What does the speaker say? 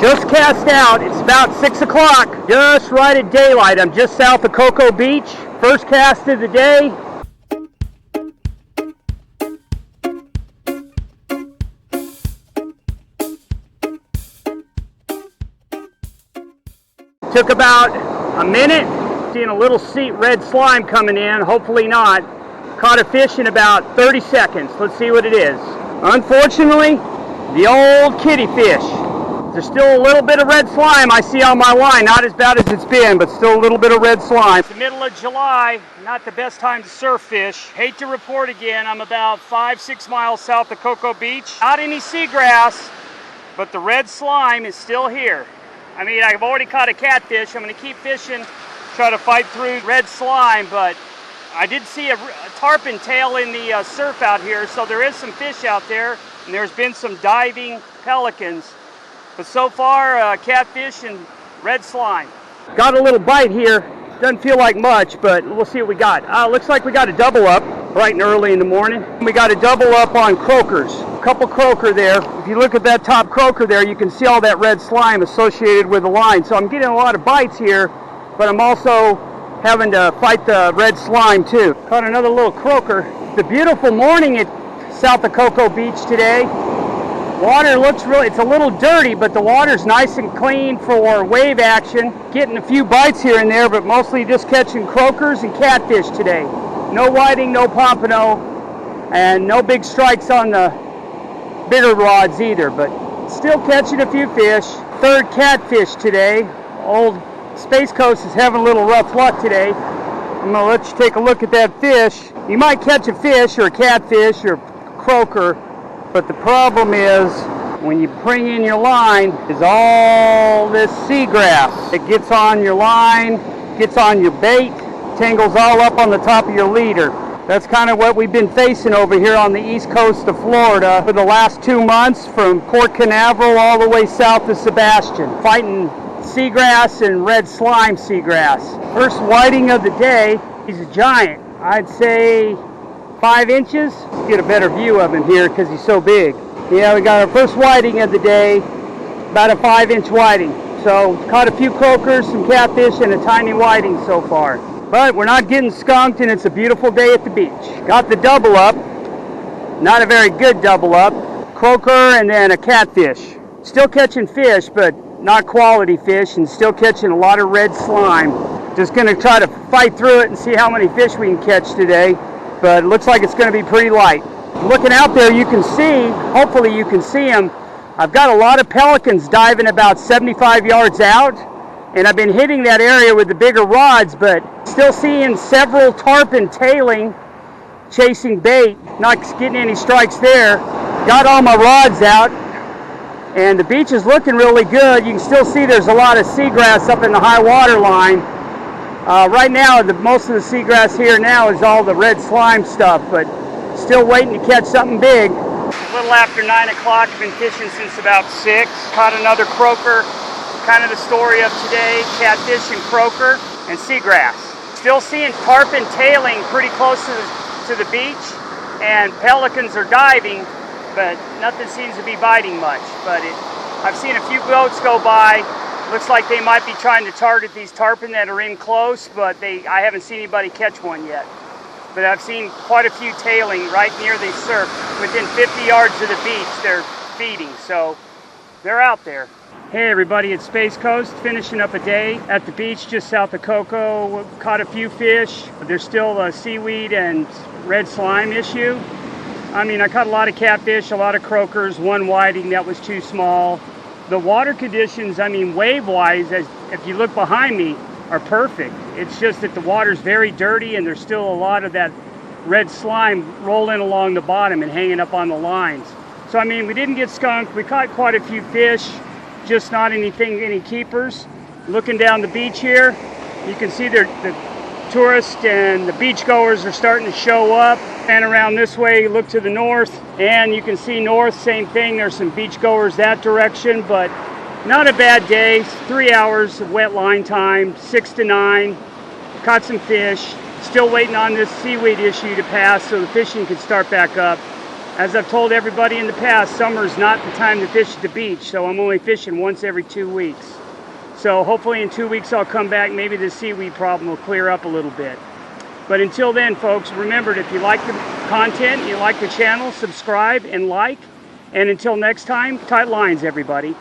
Just cast out. It's about 6 o'clock, just right at daylight. I'm just south of Cocoa Beach. First cast of the day. Took about a minute. Seeing a little red slime coming in. Hopefully not. Caught a fish in about 30 seconds. Let's see what it is. Unfortunately, the old kitty fish. There's still a little bit of red slime I see on my line. Not as bad as it's been, but still a little bit of red slime. It's the middle of July, not the best time to surf fish. Hate to report again, I'm about 5-6 miles south of Cocoa Beach. Not any seagrass, but the red slime is still here. I mean, I've already caught a catfish. I'm gonna keep fishing, try to fight through red slime, but I did see a tarpon tail in the surf out here, so there is some fish out there, and there's been some diving pelicans. But so far, catfish and red slime. Got a little bite here. Doesn't feel like much, but we'll see what we got. Looks like we got a double up bright and early in the morning. We got a double up on croakers. A couple croaker there. If you look at that top croaker there, you can see all that red slime associated with the line. So I'm getting a lot of bites here, but I'm also having to fight the red slime too. Caught another little croaker. It's a beautiful morning at south of Cocoa Beach today. Water looks really, it's a little dirty, but the water's nice and clean for wave action. Getting a few bites here and there, but mostly just catching croakers and catfish today. No whiting, no pompano, and no big strikes on the bigger rods either, but still catching a few fish. Third catfish today. Old Space Coast is having a little rough luck today. I'm gonna let you take a look at that fish. You might catch a fish or a catfish or croaker, but the problem is when you bring in your line is all this seagrass. It gets on your line, gets on your bait, tangles all up on the top of your leader. That's kind of what we've been facing over here on the east coast of Florida for the last 2 months, from Port Canaveral all the way south to Sebastian, fighting seagrass and red slime seagrass. First whiting of the day. He's a giant. I'd say 5 inches. Let's get a better view of him here because he's so big. Yeah, we got our first whiting of the day, about a 5-inch whiting. So caught a few croakers, some catfish, and a tiny whiting so far. But we're not getting skunked, and it's a beautiful day at the beach. Got the double up, not a very good double up. Croaker and then a catfish. Still catching fish, but not quality fish, and still catching a lot of red slime. Just gonna try to fight through it and see how many fish we can catch today. But it looks like it's going to be pretty light. Looking out there, you can see, hopefully you can see them. I've got a lot of pelicans diving about 75 yards out, and I've been hitting that area with the bigger rods, but still seeing several tarpon tailing, chasing bait, not getting any strikes there. Got all my rods out, and the beach is looking really good. You can still see there's a lot of seagrass up in the high water line. Right now, most of the seagrass here now is all the red slime stuff, but still waiting to catch something big. A little after 9 o'clock, I've been fishing since about 6. Caught another croaker. Kind of the story of today, catfish and croaker and seagrass. Still seeing tarpon tailing pretty close to the beach, and pelicans are diving, but nothing seems to be biting much. But I've seen a few boats go by. Looks like they might be trying to target these tarpon that are in close, but I haven't seen anybody catch one yet. But I've seen quite a few tailing right near the surf. Within 50 yards of the beach, they're feeding, so they're out there. Hey everybody, it's Space Coast, finishing up a day at the beach just south of Cocoa. Caught a few fish. There's still a seaweed and red slime issue. I mean, I caught a lot of catfish, a lot of croakers, one whiting that was too small. The water conditions, I mean, wave-wise, if you look behind me, are perfect. It's just that the water's very dirty and there's still a lot of that red slime rolling along the bottom and hanging up on the lines. So, I mean, we didn't get skunked. We caught quite a few fish, just not any keepers. Looking down the beach here, you can see the tourists and the beachgoers are starting to show up. And around this way, look to the north, and you can see north, same thing. There's some beachgoers that direction, but not a bad day. 3 hours of wet line time, 6 to 9. Caught some fish. Still waiting on this seaweed issue to pass so the fishing can start back up. As I've told everybody in the past, summer is not the time to fish at the beach, so I'm only fishing once every 2 weeks. So hopefully in 2 weeks I'll come back, maybe the seaweed problem will clear up a little bit. But until then, folks, remember, if you like the content, you like the channel, subscribe and like. And until next time, tight lines, everybody.